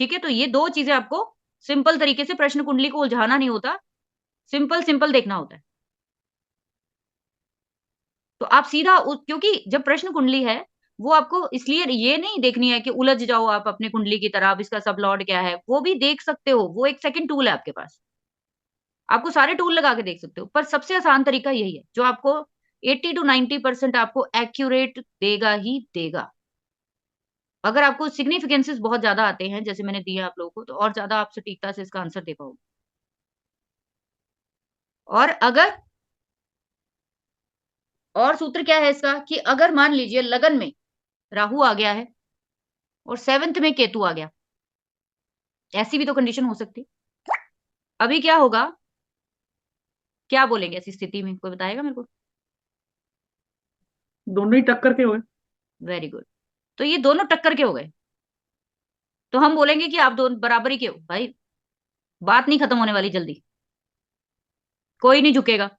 ठीक है, तो ये दो चीजें आपको सिंपल तरीके से प्रश्न कुंडली को उलझाना नहीं होता, सिंपल सिंपल देखना होता है। तो आप सीधा क्योंकि जब प्रश्न कुंडली है, वो आपको इसलिए ये नहीं देखनी है कि उलझ जाओ आप अपने कुंडली की तरह, अब इसका सब लॉर्ड क्या है, वो भी देख सकते हो, वो एक सेकंड टूल है आपके पास। आपको सारे टूल लगा के देख सकते हो, पर सबसे आसान तरीका यही है, जो आपको 80 टू 90% आपको एक्यूरेट देगा ही देगा। अगर आपको सिग्निफिकेंसेस बहुत ज्यादा आते हैं, जैसे मैंने दिया आप लोगों को, तो और ज्यादा आप सटीकता से इसका आंसर दे पाओगे। और अगर और सूत्र क्या है इसका, कि अगर मान लीजिए लगन में राहु आ गया है और 7th में केतु आ गया, ऐसी भी तो कंडीशन हो सकती। अभी क्या होगा, क्या बोलेंगे ऐसी स्थिति में, कोई बताएगा मेरे को? दोनों ही टक्कर के हुए। Very good. तो ये दोनों टक्कर के हो गए, तो हम बोलेंगे कि आप दोनों बराबरी के हो भाई, बात नहीं खत्म होने वाली जल्दी, कोई नहीं झुकेगा।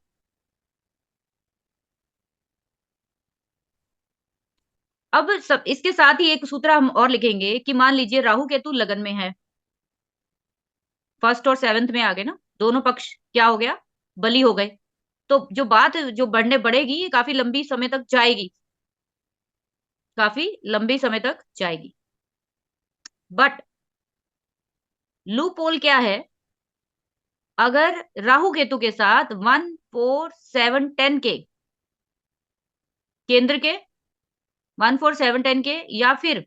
अब सब इसके साथ ही एक सूत्र हम और लिखेंगे कि मान लीजिए राहु केतु लगन में है, 1st और 7th में आ गए ना, दोनों पक्ष क्या हो गया, बली हो गए। तो जो बात जो बढ़ेगी, ये काफी लंबी समय तक जाएगी, काफी लंबी समय तक जाएगी। बट लूप होल क्या है, अगर राहु केतु के साथ 1 4 7 10 के केंद्र के, 1 4 7 10 के, या फिर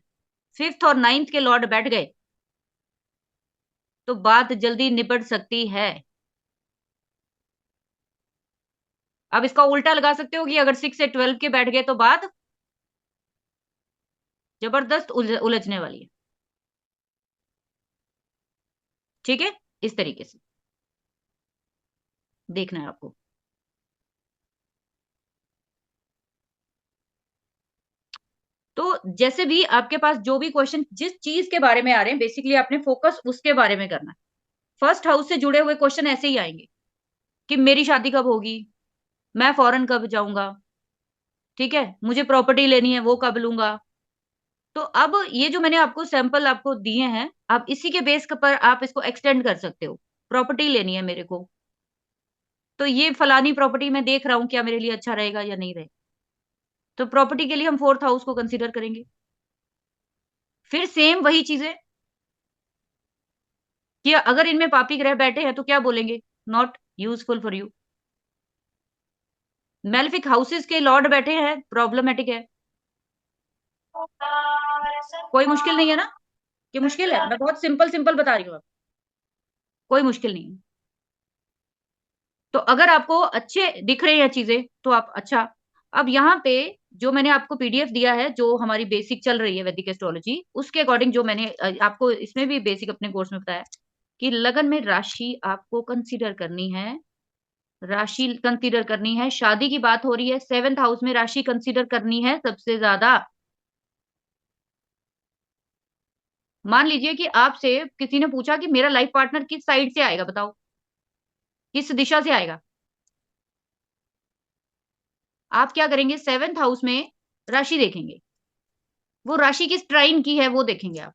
5th और 9th के लॉर्ड बैठ गए, तो बात जल्दी निपट सकती है। अब इसका उल्टा लगा सकते हो कि अगर 6 से 12 के बैठ गए, तो बात जबरदस्त उलझने वाली है। ठीक है, इस तरीके से देखना है आपको। तो जैसे भी आपके पास जो भी क्वेश्चन जिस चीज के बारे में आ रहे हैं, बेसिकली आपने फोकस उसके बारे में करना है। फर्स्ट हाउस से जुड़े हुए क्वेश्चन ऐसे ही आएंगे कि मेरी शादी कब होगी, मैं फॉरेन कब जाऊंगा, ठीक है, मुझे प्रॉपर्टी लेनी है वो कब लूंगा। तो अब ये जो मैंने आपको सैंपल आपको दिए हैं, आप इसी के बेस पर आप इसको एक्सटेंड कर सकते हो। प्रॉपर्टी लेनी है मेरे को, तो ये फलानी प्रॉपर्टी मैं देख रहा हूं, क्या मेरे लिए अच्छा रहेगा या नहीं रहेगा। तो प्रॉपर्टी के लिए हम 4th हाउस को कंसीडर करेंगे। फिर सेम वही चीजें, कि अगर इनमें पापी ग्रह बैठे हैं तो क्या बोलेंगे, not useful for you. Malefic houses के लॉर्ड बैठे हैं, प्रॉब्लमेटिक है। कोई मुश्किल नहीं है ना, कि मुश्किल है, मैं बहुत सिंपल सिंपल बता रही हूँ, कोई मुश्किल नहीं है। तो अगर आपको अच्छे दिख रही है चीजें, तो आप अच्छा। अब यहाँ पे जो मैंने आपको पीडीएफ दिया है, जो हमारी बेसिक चल रही है वैदिक एस्ट्रोलॉजी, उसके अकॉर्डिंग जो मैंने आपको इसमें भी बेसिक अपने कोर्स में बताया, कि लगन में राशि आपको कंसीडर करनी है, राशि कंसीडर करनी है, शादी की बात हो रही है, 7th हाउस में राशि कंसीडर करनी है सबसे ज्यादा। मान लीजिए कि आपसे किसी ने पूछा कि मेरा लाइफ पार्टनर किस साइड से आएगा, बताओ किस दिशा से आएगा, आप क्या करेंगे, 7th हाउस में राशि देखेंगे, वो राशि किस ट्राइन की है वो देखेंगे आप।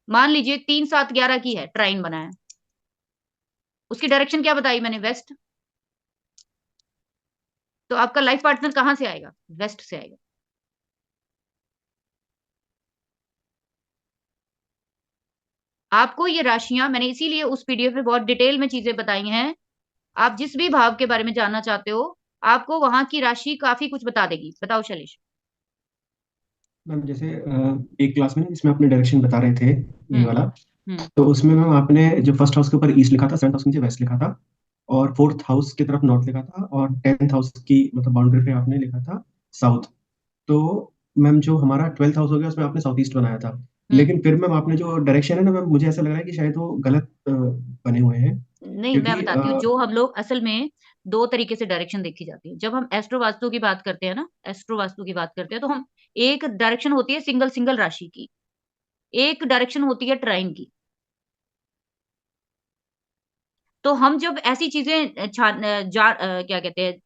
मान लीजिए 3 7 11 की है, ट्राइन बना है, उसकी डायरेक्शन क्या बताई मैंने, वेस्ट। तो आपका लाइफ पार्टनर कहां से आएगा, वेस्ट से आएगा। आपको ये राशियां मैंने इसीलिए उस पीडीएफ में बहुत डिटेल में चीजें बताई हैं, आप जिस भी भाव के बारे में जानना चाहते हो, आपको वहां की राशि काफी कुछ बता देगी। बताओ शैलेश। मैम जैसे एक क्लास में जिसमें आपने डायरेक्शन बता रहे थे, ये हम्म। वाला, हम्म। तो उसमें मैम आपने जो फर्स्ट हाउस के ऊपर ईस्ट लिखा था, 7th हाउस के नीचे वेस्ट लिखा था, और 4th हाउस की तरफ नॉर्थ लिखा था, और 10th हाउस की मतलब बाउंड्री पे आपने लिखा था साउथ। तो मैम जो हमारा 12th हाउस हो गया उसमें आपने साउथ ईस्ट बनाया था। हम्म। लेकिन फिर मैम आपने जो डायरेक्शन है ना मैम, मुझे ऐसा लग रहा है कि शायद वो गलत बने हुए हैं। नहीं, मैं क्योंकि बताती हूँ, जो हम लोग असल में दो तरीके से डायरेक्शन देखी जाती है। जब हम एस्ट्रो वास्तु की बात करते हैं ना, एस्ट्रो वास्तु की बात करते हैं, तो हम एक डायरेक्शन होती है सिंगल सिंगल राशि की, एक डायरेक्शन होती है ट्राइन की। तो हम जब ऐसी चीजें क्या कहते हैं,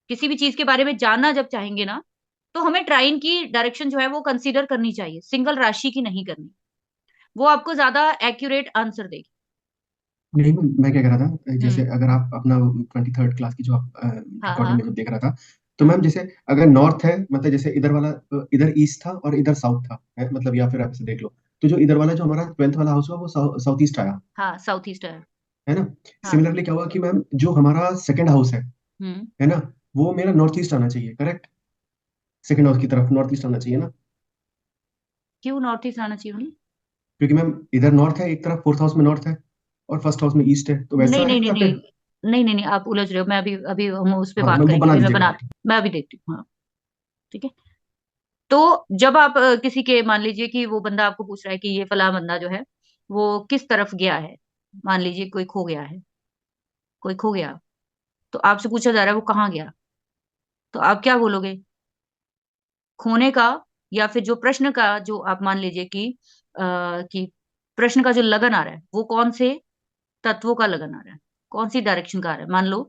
किसी भी चीज के बारे में जानना जब चाहेंगे ना, तो हमें ट्राइन की डायरेक्शन जो है वो कंसीडर करनी चाहिए, सिंगल राशि की नहीं करनी। वो आपको ज्यादा एक्यूरेट आंसर देगी। नहीं मैं क्या कह रहा था, जैसे हम्म। अगर आप अपना 23rd क्लास की जो आप हाँ रिकॉर्डिंग हाँ। में जो देख रहा था, तो हाँ मैम जैसे अगर नॉर्थ है, मतलब जैसे इधर वाला इधर ईस्ट था और इधर साउथ था, मतलब या फिर आप इसे देख लो, तो जो इधर वाला जो हमारा 12th वाला हाउस हुआ वो साउथ ईस्ट आया, हाँ, साउथ ईस्ट है। है ना। हाँ। सिमिलरली क्या हुआ कि मैम जो हमारा सेकंड हाउस हम्म। है ना, वो मेरा नॉर्थ ईस्ट आना चाहिए, करेक्ट। सेकंड हाउस की तरफ नॉर्थ ईस्ट आना चाहिए ना, क्यों नॉर्थ ईस्ट आना चाहिए? क्योंकि मैम इधर नॉर्थ है एक तरफ, फोर्थ हाउस में नॉर्थ है और फर्स्ट हाउस में ईस्ट है, तो नहीं वैसा नहीं है नहीं या नहीं। फिर। नहीं नहीं नहीं, आप उलझ रहे हो। मैं अभी अभी हम उस पे हाँ बात मैम वो करेंगे, बना अभी मैं दीजिएगा आप। बनाती हूँ, मैं अभी देखती हूँ। हाँ। ठीक है। तो जब आप किसी के, मान लीजिए कि वो बंदा आपको पूछ रहा है कि ये फला बंदा जो है वो किस तरफ गया है। मान लीजिए कोई खो गया है, कोई खो गया, तो आपसे पूछा जा रहा है वो कहाँ गया, तो आप क्या बोलोगे? खोने का, या फिर जो प्रश्न का, जो आप मान लीजिए कि प्रश्न का जो लगन आ रहा है वो कौन से तत्वों का लगन आ रहा है, कौन सी डायरेक्शन का आ रहा है। मान लो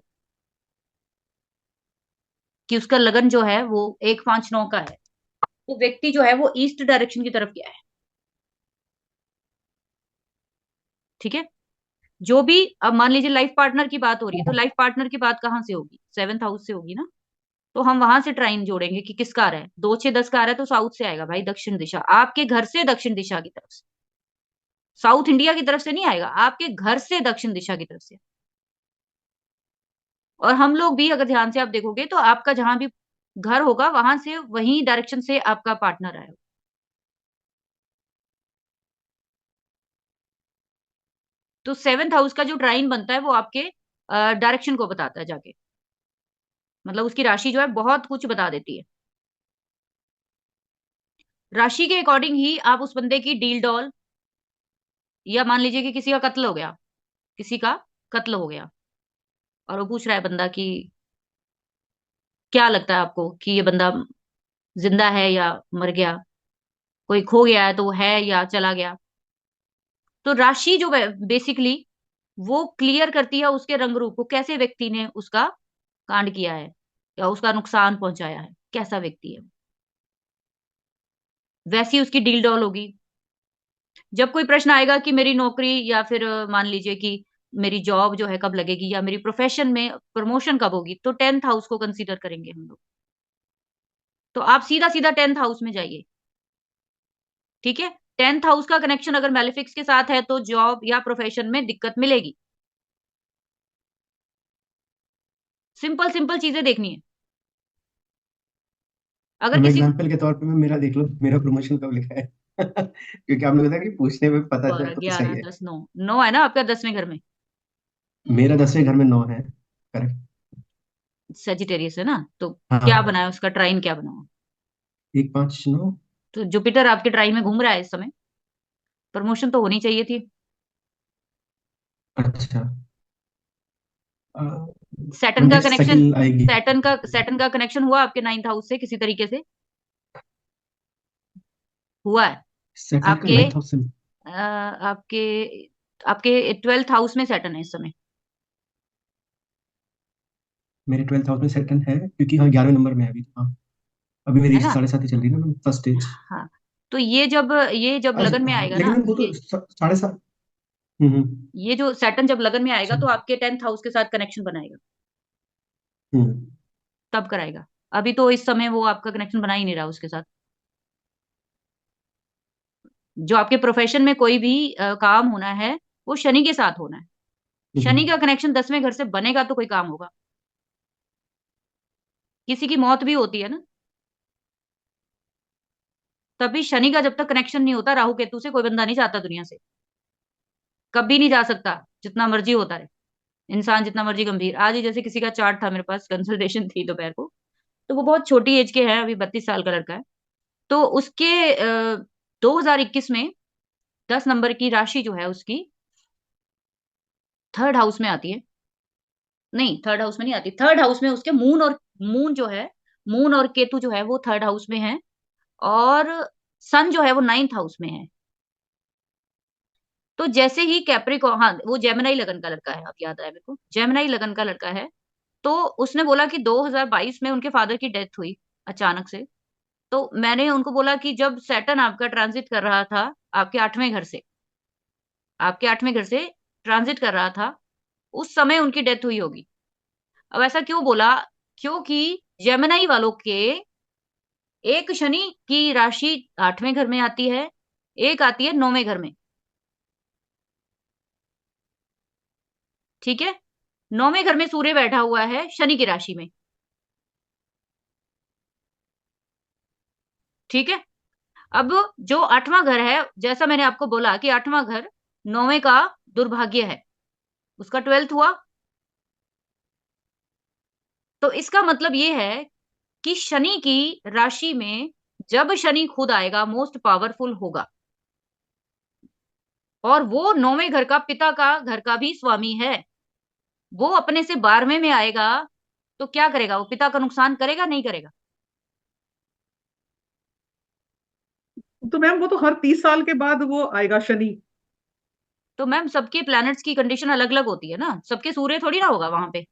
कि उसका लगन जो है वो 159 का है, तो व्यक्ति जो है वो ईस्ट डायरेक्शन की तरफ गया है। ठीक है। जो भी, अब मान लीजिए लाइफ पार्टनर की बात हो रही है, तो लाइफ पार्टनर की बात कहाँ से होगी? 7th हाउस से होगी ना। तो हम वहां से ट्राइन जोड़ेंगे कि किसका आ रहा है। 2 6 10 का आ रहा है तो साउथ से आएगा भाई, दक्षिण दिशा, आपके घर से दक्षिण दिशा की तरफ से। साउथ इंडिया की तरफ से नहीं आएगा, आपके घर से दक्षिण दिशा की तरफ से। और हम लोग भी अगर ध्यान से आप देखोगे तो आपका जहां भी घर होगा वहां से वही डायरेक्शन से आपका पार्टनर आएगा। तो 7th हाउस का जो ट्राइन बनता है वो आपके डायरेक्शन को बताता है जाके। मतलब उसकी राशि जो है बहुत कुछ बता देती है। राशि के अकॉर्डिंग ही आप उस बंदे की डील डॉल, या मान लीजिए कि किसी का कत्ल हो गया, किसी का कत्ल हो गया, और वो पूछ रहा है बंदा कि क्या लगता है आपको कि ये बंदा जिंदा है या मर गया, कोई खो गया है तो वो है या चला गया। तो राशि जो बेसिकली वो क्लियर करती है उसके रंग रूप को, कैसे व्यक्ति ने उसका कांड किया है या उसका नुकसान पहुंचाया है, कैसा व्यक्ति है, वैसी उसकी डील डॉल होगी। जब कोई प्रश्न आएगा कि मेरी नौकरी, या फिर मान लीजिए कि मेरी जॉब जो है कब लगेगी, या मेरी प्रोफेशन में प्रमोशन कब होगी, तो 10th हाउस को कंसीडर करेंगे हम लोग। तो आप सीधा सीधा 10th हाउस में जाइए। ठीक है। 10th हाउस का कनेक्शन अगर मैलिफिक्स के साथ है तो जॉब या प्रोफेशन में दिक्कत मिलेगी। सिंपल सिंपल चीजें देखनी है। अगर मैम किसी को, एग्जाम्पल के तौर पे मैं मेरा देख लो, मेरा प्रमोशन कब लिखा है क्योंकि आपने बताया कि पूछने में पता चले 12 तो सही 11 है। 10 9, 9 है ना आपका 10वें घर में। मेरा 10वें घर में 9 है, करेक्ट। सेजिटेरियस है ना, तो क्या हाँ, बनाया उसका ट्राइन, क्या बनाया? 1 5 9। तो जुपिटर आपके ट्राइन में घूम रहा है इस समय, प्रमोशन तो होनी चाहिए थी। अच्छा, सैटर्न का नेक्स्ट कनेक्शन, साइकिल आएगी। सैटर्न का कनेक्शन हुआ आपके 9th हाउस से किसी तरीके से, हुआ है। सेटल का आपके 9th हाउस से। आपके आपके 12th हाउस में सैटर्न है इस समय। मेरे 12th हाउस में सेटल है, क्योंकि हाँ 11वें नंबर में है अभी, हाँ। अभी मेरी है ना। 7.5 ही चल रही है ना फर्स्ट स्टेज। हाँ। तो ये जब लगन में अच्छा हाँ, आएगा लेकिन ना, मैम वो तो ये 7.5। ये जो सैटर्न जब लगन में आएगा तो अच्छा। आपके 10th हाउस के साथ कनेक्शन बनाएगा। हम्म। तब कराएगा। अभी तो इस समय वो आपका कनेक्शन बना ही नहीं रहा उसके साथ। जो आपके प्रोफेशन में कोई भी काम होना है वो शनि के साथ होना है। शनि हम्म। का कनेक्शन 10वें घर से बनेगा तो कोई काम होगा। किसी की मौत भी होती है ना, तभी शनि का जब तक कनेक्शन नहीं होता राहु केतु से, कोई बंदा नहीं जाता दुनिया से, कभी नहीं जा सकता, जितना मर्जी होता रहे इंसान, जितना मर्जी गंभीर। आज ही जैसे किसी का चार्ट था मेरे पास, कंसल्टेशन थी दोपहर को, तो वो बहुत छोटी एज के हैं, अभी 32 साल का लड़का है। तो उसके 2021 में 10 नंबर की राशि जो है उसकी 3rd हाउस में आती है। नहीं, 3rd हाउस में नहीं आती, 3rd हाउस में उसके मून जो है, मून और केतु जो है वो 3rd हाउस में है, और सन जो है वो 9th हाउस में है। तो जैसे ही कैप्रिकॉर्न, हाँ वो जेमिनाई लगन का लड़का है, अब याद आया मेरे को, जेमिनाई लगन का लड़का है। तो उसने बोला कि 2022 में उनके फादर की डेथ हुई अचानक से। तो मैंने उनको बोला कि जब सैटर्न आपका ट्रांजिट कर रहा था आपके 8वें घर से, आपके 8वें घर से ट्रांजिट कर रहा था, उस समय उनकी डेथ हुई होगी। अब ऐसा क्यों बोला? क्योंकि जेमिनी वालों के एक शनि की राशि 8वें घर में आती है, एक आती है 9वें घर में। ठीक है, 9वें घर में सूर्य बैठा हुआ है शनि की राशि में। ठीक है, अब जो 8वां घर है, जैसा मैंने आपको बोला कि 8वां घर 9वें का दुर्भाग्य है, उसका 12th हुआ। तो इसका मतलब ये है कि शनि की राशि में जब शनि खुद आएगा, मोस्ट पावरफुल होगा, और वो 9वें घर का, पिता का घर का भी स्वामी है। वो अपने से 12वें में आएगा, तो क्या करेगा? वो पिता का नुकसान करेगा, नहीं करेगा? तो मैम वो तो हर 30 साल के बाद वो आएगा शनि। तो मैम सबके प्लैनेट्स की कंडीशन अलग अलग होती है ना, सबके सूर्य थोड़ी ना होगा वहां पे।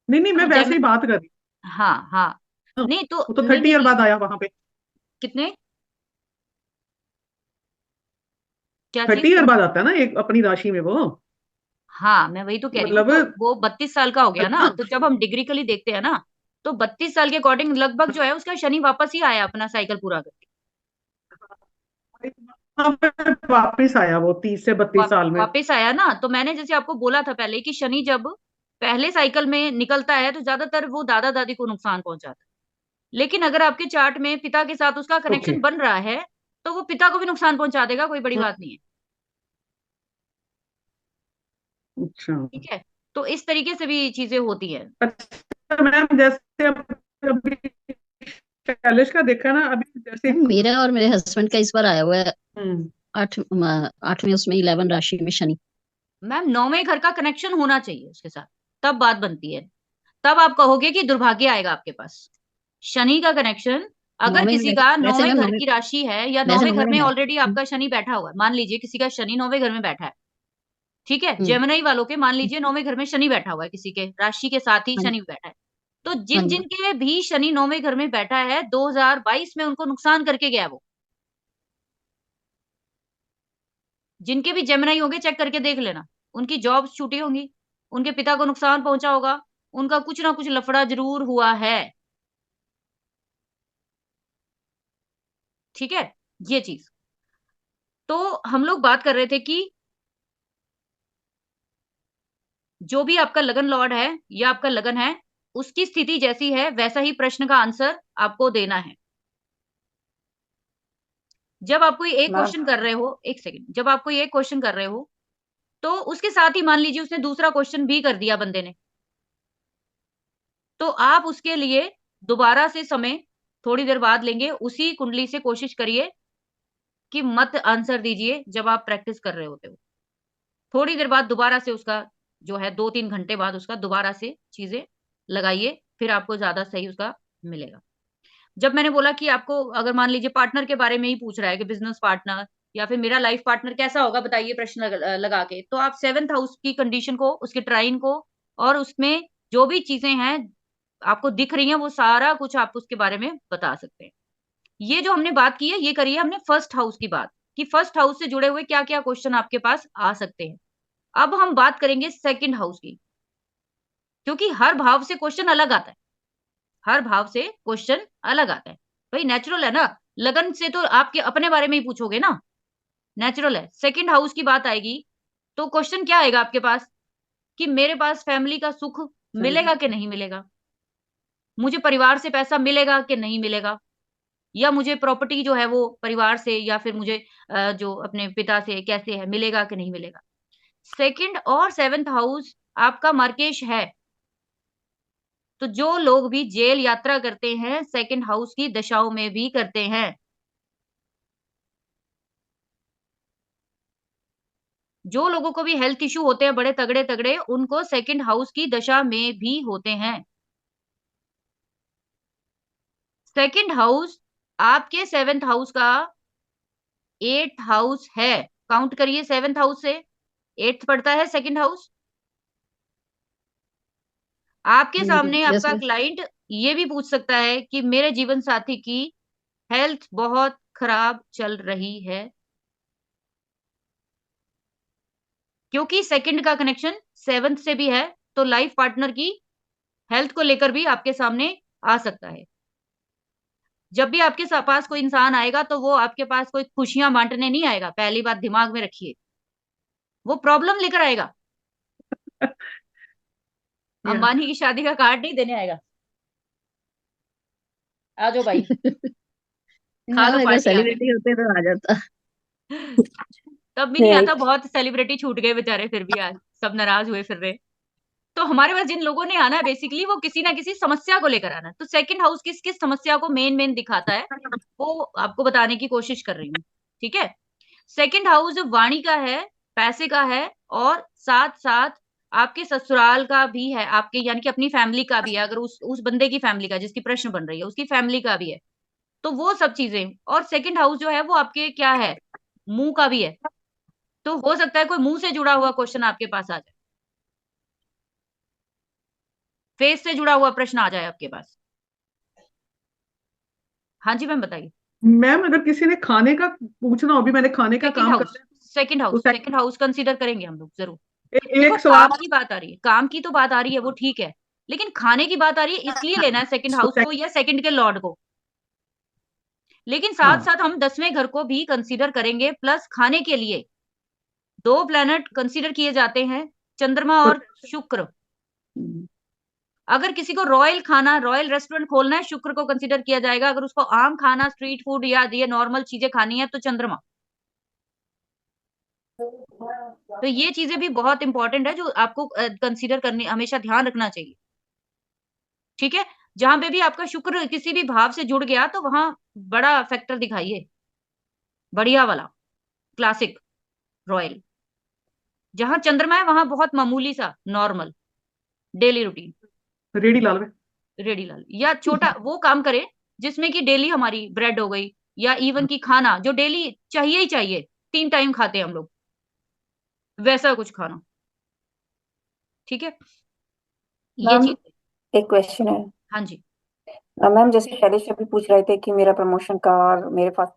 नहीं नहीं, मैं अब वैसे ही बात कर रही हाँ हाँ, हूँ। नहीं तो वो तो नहीं 30 ईयर नहीं, बाद आया वहां पे। कितने, क्या 30 चीज? ईयर बाद आता है ना एक अपनी राशि में वो। हाँ, मैं वही तो कह रही हूँ, मतलब तो वो 32 साल का हो गया ना, अच्छा। तो जब हम डिग्रिकली देखते हैं ना, तो 32 साल के अकॉर्डिंग लगभग जो है उसका शनि वापस ही आया अपना साइकिल पूरा करके। हाँ, वापिस आया वो 30 से 32 साल में। वापस आया ना, तो मैंने जैसे आपको बोला था पहले कि शनि जब पहले साइकिल में निकलता है तो ज्यादातर वो दादा दादी को नुकसान पहुंचाता है। लेकिन अगर आपके चार्ट में पिता के साथ उसका ओके। कनेक्शन बन रहा है, तो वो पिता को भी नुकसान पहुंचा देगा, कोई बड़ी बात नहीं है। अच्छा। ठीक है, तो इस तरीके से भी चीजें होती है। अच्छा मैम, जैसे अभी शैलेश का देखा ना अभी जैसे। मैम मेरा और मेरे हस्बैंड का इस बार आया हुआ है हम्म। 8वें उसमें 11 राशि में शनि। मैम 9वें घर का कनेक्शन होना चाहिए उसके साथ, तब बात बनती है। तब आप कहोगे कि दुर्भाग्य आएगा आपके पास। शनि का कनेक्शन, अगर 9वें में किसी का वैसे 9वें मैम घर 9वें, की राशि है या वैसे 9वें 9वें घर में में है। ऑलरेडी आपका शनि बैठा हुआ है, मान लीजिए किसी का शनि 9वें घर में बैठा है। ठीक है, हम्म। जेमिनी वालों के मान लीजिए 9वें घर में शनि बैठा हुआ है, किसी के राशि के साथ ही हाँ शनि जी। बैठा है। तो हाँ जिन जी। जिन के भी शनि 9वें घर में बैठा है, 2022 में उनको नुकसान करके गया वो। जिनके भी जेमिनी होंगे चेक करके देख लेना, उनकी जॉब्स छूटी होंगी, उनके पिता को नुकसान पहुंचा होगा, उनका कुछ ना कुछ लफड़ा जरूर हुआ है। ठीक है, ये चीज। तो हम लोग बात कर रहे थे कि जो भी आपका लगन लॉर्ड है या आपका लगन है, उसकी स्थिति जैसी है वैसा ही प्रश्न का आंसर आपको देना है। जब आप कोई एक मैम क्वेश्चन कर रहे हो, एक सेकंड, जब आप कोई एक क्वेश्चन कर रहे हो, तो उसके साथ ही मान लीजिए उसने दूसरा क्वेश्चन भी कर दिया बंदे ने, तो आप उसके लिए दोबारा से समय थोड़ी देर बाद लेंगे, उसी कुंडली से कोशिश करिए कि मत आंसर दीजिए जब आप प्रैक्टिस कर रहे होते हो। थोड़ी देर बाद दोबारा से उसका जो है 2-3 घंटे बाद उसका दोबारा से चीजें लगाइए, फिर आपको ज्यादा सही उसका मिलेगा। जब मैंने बोला कि आपको अगर मान लीजिए पार्टनर के बारे में ही पूछ रहा है कि बिजनेस पार्टनर या फिर मेरा लाइफ पार्टनर कैसा होगा बताइए, प्रश्न लगा के, तो आप 7th हाउस की कंडीशन को, उसके ट्राइन को, और उसमें जो भी चीजें हैं आपको दिख रही हैं, वो सारा कुछ आप उसके बारे में बता सकते हैं। ये जो हमने बात की है, ये करी है हमने फर्स्ट हाउस की बात, कि फर्स्ट हाउस से जुड़े हुए क्या क्या क्वेश्चन आपके पास आ सकते हैं। अब हम बात करेंगे सेकंड हाउस की, क्योंकि हर भाव से क्वेश्चन अलग आता है, हर भाव से क्वेश्चन अलग आता है। भाई नेचुरल है ना, लगन से तो आपके अपने बारे में ही पूछोगे ना, नेचुरल है। सेकंड हाउस की बात आएगी तो क्वेश्चन क्या आएगा आपके पास, कि मेरे पास फैमिली का सुख सही। मिलेगा कि नहीं मिलेगा, मुझे परिवार से पैसा मिलेगा कि नहीं मिलेगा, या मुझे प्रॉपर्टी जो है वो परिवार से या फिर मुझे जो अपने पिता से कैसे है, मिलेगा कि नहीं मिलेगा। सेकंड और 7th हाउस आपका मार्केश है, तो जो लोग भी जेल यात्रा करते हैं सेकंड हाउस की दशाओं में भी करते हैं। जो लोगों को भी हेल्थ इश्यू होते हैं बड़े तगड़े तगड़े, उनको सेकंड हाउस की दशा में भी होते हैं। सेकंड हाउस आपके 7th हाउस का 8th हाउस है। काउंट करिए, 7th हाउस से 8th पड़ता है सेकंड हाउस। आपके हाँ जी। सामने यस आपका मैम। क्लाइंट ये भी पूछ सकता है कि मेरे जीवन साथी की हेल्थ बहुत खराब चल रही है, क्योंकि सेकंड का कनेक्शन 7th से भी है, तो लाइफ पार्टनर की हेल्थ को लेकर भी आपके सामने आ सकता है। जब भी आपके पास कोई इंसान आएगा तो वो आपके पास कोई खुशियां बांटने नहीं आएगा, पहली बात दिमाग में रखिए, वो प्रॉब्लम लेकर आएगा। या अंबानी की शादी का कार्ड नहीं देने आएगा। आ जाओ भाई, खा हम लो अगर पार्टी आके। सेलिब्रिटी होते तो आ जाता। तब भी नहीं आता, राइट। बहुत सेलिब्रिटी छूट गए बेचारे, फिर भी आज सब नाराज हुए फिर रहे। तो हमारे पास जिन लोगों ने आना है बेसिकली वो किसी ना किसी समस्या को लेकर आना है। तो सेकंड हाउस किस किस समस्या को मेन मेन दिखाता है वो आपको बताने की कोशिश कर रही हूँ। ठीक है, सेकंड हाउस वाणी का है, पैसे का है, और साथ साथ आपके ससुराल का भी है, आपके यानी कि अपनी फैमिली का भी है। अगर उस बंदे की फैमिली का, जिसकी प्रश्न बन रही है, उसकी फैमिली का भी है, तो वो सब चीजें। और सेकंड हाउस जो है वो आपके क्या है, मुंह का भी है। तो हो सकता है कोई मुंह से जुड़ा हुआ क्वेश्चन आपके पास आ जाए, फेस से जुड़ा हुआ प्रश्न आ जाए आपके पास। हाँ जी मैम बताइए। मैम अगर किसी ने खाने का पूछना हो, भी मैंने खाने का सेकंड काम हाउस, करना है सेकंड तो हाउस, सेकंड हाउस कंसीडर करेंगे हम लोग जरूर। देखो एक सवाल काम की बात आ रही है, काम की तो बात आ रही है वो ठीक है, लेकिन खाने की बात आ रही है, इसलिए लेना है सेकंड तो हाउस को या सेकंड के लॉर्ड को। लेकिन साथ हाँ साथ हम 10वें घर को भी कंसीडर करेंगे, प्लस खाने के लिए 2 प्लैनेट कंसीडर किए जाते हैं, चंद्रमा और शुक्र। अगर किसी को रॉयल खाना, रॉयल रेस्टोरेंट खोलना है, शुक्र को कंसीडर किया जाएगा। अगर उसको आम खाना, स्ट्रीट फूड या ये नॉर्मल चीजें खानी है तो चंद्रमा। तो ये चीजें भी बहुत इंपॉर्टेंट है जो आपको कंसीडर करनी, हमेशा ध्यान रखना चाहिए। ठीक है, जहां पे भी आपका शुक्र किसी भी भाव से जुड़ गया तो वहां बड़ा फैक्टर दिखाइए, बढ़िया वाला, क्लासिक, रॉयल। जहां चंद्रमा है वहां बहुत मामूली सा, नॉर्मल, डेली रूटीन, रेडी लाल में रेडी लाल, या छोटा वो काम करे जिसमें कि डेली हमारी ब्रेड हो गई, या इवन की खाना जो डेली चाहिए ही चाहिए, 3 टाइम खाते हैं हम लोग, वैसा कुछ खाना। ठीक है, ये मैम चीज। एक क्वेश्चन है। हाँ जी। मैम जैसे शैलेश अभी पूछ रहे थे कि मेरा प्रमोशन का, और मेरे पास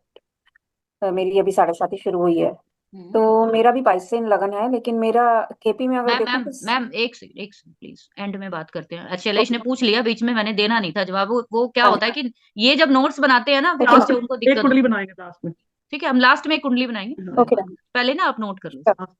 मेरी अभी 7:30 शुरू हुई है, तो मेरा भी 22 से इन लगन है, लेकिन मेरा केपी में अगर मैम देखो मैम तो मैम एक सेकंड प्लीज, एंड में बात करते हैं। शैलेश ओके। ने पूछ लिया बीच में, मैंने देना नहीं था जवाब। वो क्या हाँ होता है कि ये जब नोट्स बनाते हैं ना फिर ओके लास्ट मैम। में उनको एक दिक्कत कुंडली होती है। बनाएंगे लास्ट में। ठीक है, हम लास्ट में एक कुंडली बनाएंगे, कोई ओके बात मैम। नहीं, पहले ना आप नोट कर लो। हाँ,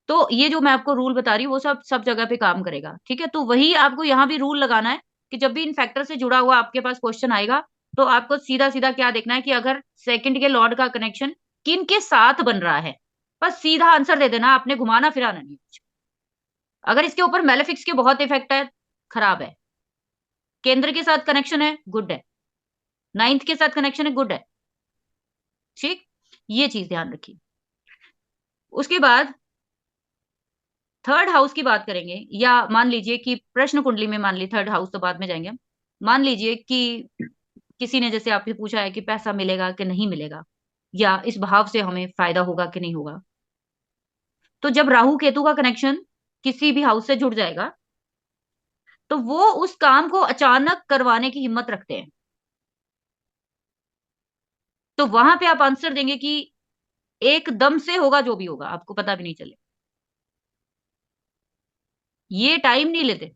तो ये जो मैं आपको रूल बता रही हूँ वो सब सब जगह पे काम करेगा। ठीक है, तो वही आपको यहाँ भी रूल लगाना है कि जब भी इन फैक्टर से जुड़ा हुआ आपके पास क्वेश्चन आएगा तो आपको सीधा सीधा क्या देखना है कि अगर सेकंड के लॉर्ड का कनेक्शन किन के साथ बन रहा है, बस सीधा आंसर दे देना, आपने घुमाना फिराना नहीं कुछ। अगर इसके ऊपर मेलेफिक्स के बहुत इफेक्ट है, खराब है। केंद्र के साथ कनेक्शन है, गुड है। 9th के साथ कनेक्शन है, गुड है। ठीक, ये चीज ध्यान रखिए। उसके बाद थर्ड हाउस की बात करेंगे, या मान लीजिए कि प्रश्न कुंडली में, मान ली थर्ड हाउस तो बाद में जाएंगे हम। मान लीजिए कि किसी ने जैसे आपसे पूछा है कि पैसा मिलेगा कि नहीं मिलेगा, या इस भाव से हमें फायदा होगा कि नहीं होगा। तो जब राहु केतु का कनेक्शन किसी भी हाउस से जुड़ जाएगा तो वो उस काम को अचानक करवाने की हिम्मत रखते हैं। तो वहां पे आप आंसर देंगे कि एकदम से होगा, जो भी होगा आपको पता भी नहीं चले, ये टाइम नहीं लेते।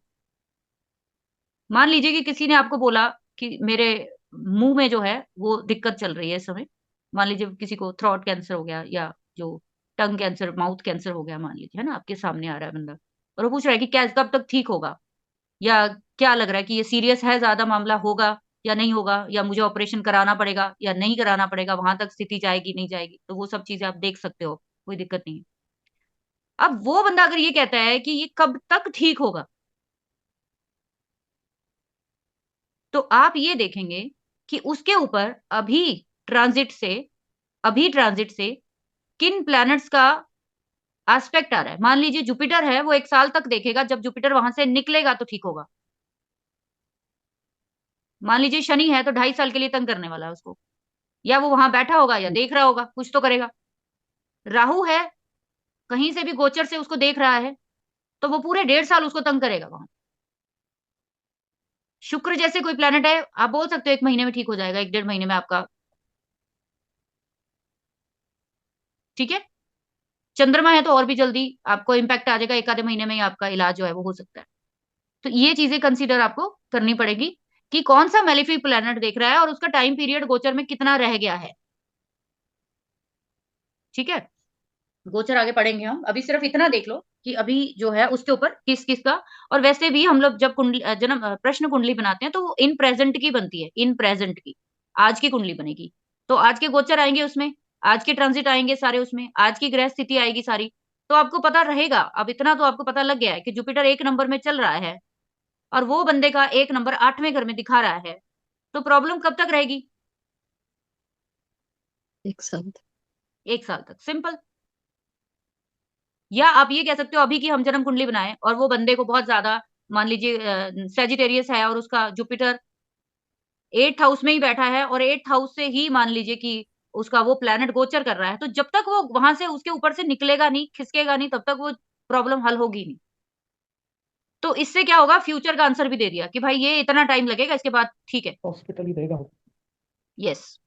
मान लीजिए कि किसी ने आपको बोला कि मेरे मुंह में जो है वो दिक्कत चल रही है इस समय। मान लीजिए किसी को थ्रोट कैंसर हो गया, या जो टंग कैंसर, माउथ कैंसर हो गया, मान लीजिए, है ना, आपके सामने आ रहा है बंदा, और वो पूछ रहा है कि क्या कब तक ठीक होगा, या क्या लग रहा है कि ये सीरियस है, ज्यादा मामला होगा या नहीं होगा, या मुझे ऑपरेशन कराना पड़ेगा या नहीं कराना पड़ेगा, वहां तक स्थिति जाएगी नहीं जाएगी। तो वो सब चीजें आप देख सकते हो, कोई दिक्कत नहीं है। अब वो बंदा अगर ये कहता है कि ये कब तक ठीक होगा, तो आप ये देखेंगे कि उसके ऊपर ट्रांजिट से अभी ट्रांजिट से किन प्लैनेट्स का एस्पेक्ट आ रहा है। मान लीजिए जुपिटर है, वो 1 साल तक देखेगा, जब जुपिटर वहां से निकलेगा तो ठीक होगा। मान लीजिए शनि है तो 2.5 साल के लिए तंग करने वाला है उसको, या वो वहां बैठा होगा या देख रहा होगा, कुछ तो करेगा। राहु है, कहीं से भी गोचर से उसको देख रहा है तो वो पूरे 1.5 साल उसको तंग करेगा वहां। शुक्र जैसे कोई प्लेनेट है, आप बोल सकते हो 1 महीने में ठीक हो जाएगा, 1 डेढ़ महीने में आपका। ठीक है, चंद्रमा है तो और भी जल्दी आपको इम्पैक्ट आ जाएगा, 1 आधे महीने में ही आपका इलाज जो है वो हो सकता है। तो ये चीजें कंसीडर आपको करनी पड़ेगी कि कौन सा मेलिफिक प्लैनेट देख रहा है और उसका टाइम पीरियड गोचर में कितना रह गया है। ठीक है, गोचर आगे पढ़ेंगे हम, अभी सिर्फ इतना देख लो कि अभी जो है उसके ऊपर किस किस का। और वैसे भी हम लोग जब कुंडली जन्म प्रश्न कुंडली बनाते हैं तो वो इन प्रेजेंट की बनती है, इन प्रेजेंट की आज की कुंडली बनेगी। तो आज के गोचर आएंगे उसमें, आज के ट्रांजिट आएंगे सारे उसमें, आज की ग्रह स्थिति आएगी सारी। तो आपको पता रहेगा, अब इतना तो आपको पता लग गया है कि जुपिटर 1 नंबर में चल रहा है और वो बंदे का 1 नंबर 8वें घर में दिखा रहा है। तो प्रॉब्लम कब तक रहेगी? 1 साल। 1 साल तक, सिंपल। या आप ये कह सकते हो अभी की हम जन्म कुंडली बनाएं और वो बंदे को बहुत ज्यादा, मान लीजिए सेजिटेरियस है और उसका जुपिटर 8th हाउस में ही बैठा है और 8th हाउस से ही मान लीजिए कि उसका वो प्लैनेट गोचर कर रहा है, तो जब तक वो वहां से उसके ऊपर से निकलेगा नहीं, खिसकेगा नहीं, तब तक वो प्रॉब्लम हल होगी नहीं। तो इससे क्या होगा, फ्यूचर का आंसर भी दे दिया कि भाई ये इतना टाइम लगेगा, इसके बाद ठीक है, हॉस्पिटल ही रहेगा। यस।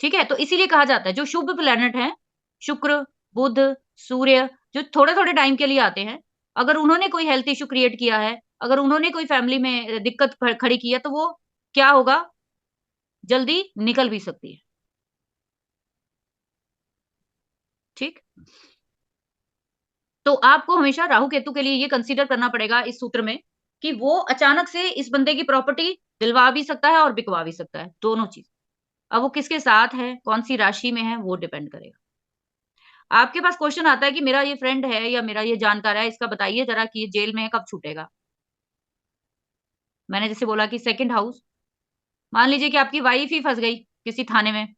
ठीक है, तो इसीलिए कहा जाता है जो शुभ प्लैनेट है, शुक्र, बुध, सूर्य, जो थोड़े थोड़े टाइम के लिए आते हैं, अगर उन्होंने कोई हेल्थ इश्यू क्रिएट किया है, अगर उन्होंने कोई फैमिली में दिक्कत खड़ी की है, तो वो क्या होगा, जल्दी निकल भी सकती है। ठीक, तो आपको हमेशा राहु केतु के लिए ये कंसीडर करना पड़ेगा इस सूत्र में कि वो अचानक से इस बंदे की प्रॉपर्टी दिलवा भी सकता है और बिकवा भी सकता है, दोनों चीज। अब वो किसके साथ है, कौन सी राशि में है, वो डिपेंड करेगा। आपके पास क्वेश्चन आता है कि मेरा ये फ्रेंड है या मेरा ये जानकार है, इसका बताइए जरा कि ये जेल में है, कब छूटेगा। मैंने जैसे बोला कि 2nd हाउस, मान लीजिए कि आपकी वाइफ ही फंस गई किसी थाने में,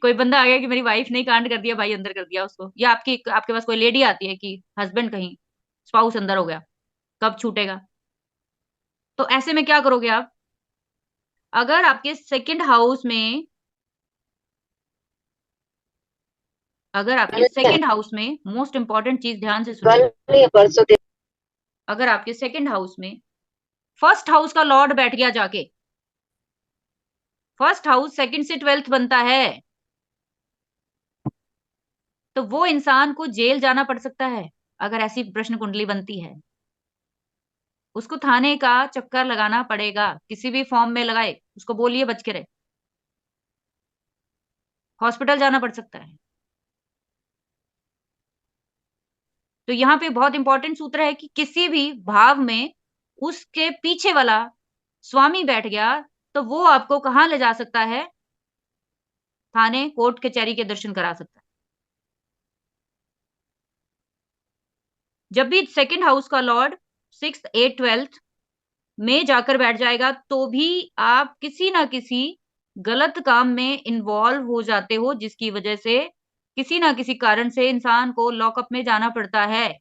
कोई बंदा आ गया कि मेरी वाइफ ने कांड कर दिया, भाई अंदर कर दिया उसको, या आपके पास कोई लेडी आती है कि हस्बैंड कहीं स्पाउस अंदर हो गया, कब छूटेगा। तो ऐसे में क्या करोगे आप, अगर आपके 2nd हाउस में, अगर आपके 2nd हाउस में, मोस्ट इंपॉर्टेंट चीज ध्यान से सुनिए, अगर आपके 2nd हाउस में 1st हाउस का लॉर्ड बैठ गया जाके, 1st हाउस 2nd से 12th बनता है, तो वो इंसान को जेल जाना पड़ सकता है अगर ऐसी प्रश्न कुंडली बनती है। उसको थाने का चक्कर लगाना पड़ेगा, किसी भी फॉर्म में लगाए, उसको बोलिए बच के रहे, हॉस्पिटल जाना पड़ सकता है। तो यहाँ पे बहुत इंपॉर्टेंट सूत्र है कि किसी भी भाव में उसके पीछे वाला स्वामी बैठ गया तो वो आपको कहाँ ले जा सकता है, थाने, कोर्ट कचहरी के दर्शन करा सकता है। जब भी 2nd हाउस का लॉर्ड 6th 8th 12th में जाकर बैठ जाएगा तो भी आप किसी ना किसी गलत काम में इन्वॉल्व हो जाते हो, जिसकी वजह से किसी ना किसी कारण से इंसान को लॉकअप में जाना पड़ता है।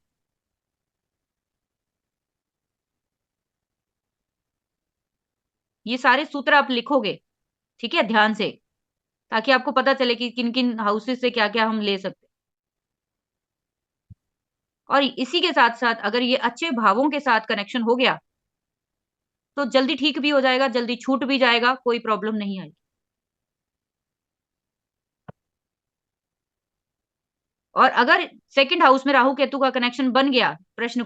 ये सारे सूत्र आप लिखोगे, ठीक है, ध्यान से, ताकि आपको पता चले कि किन किन हाउसेस से क्या क्या हम ले सकते हैं। और इसी के साथ साथ अगर ये अच्छे भावों के साथ कनेक्शन हो गया तो जल्दी ठीक भी हो जाएगा, जल्दी छूट भी जाएगा, कोई प्रॉब्लम नहीं आएगी। और अगर 2nd हाउस में राहु केतु का कनेक्शन बन गया प्रश्न को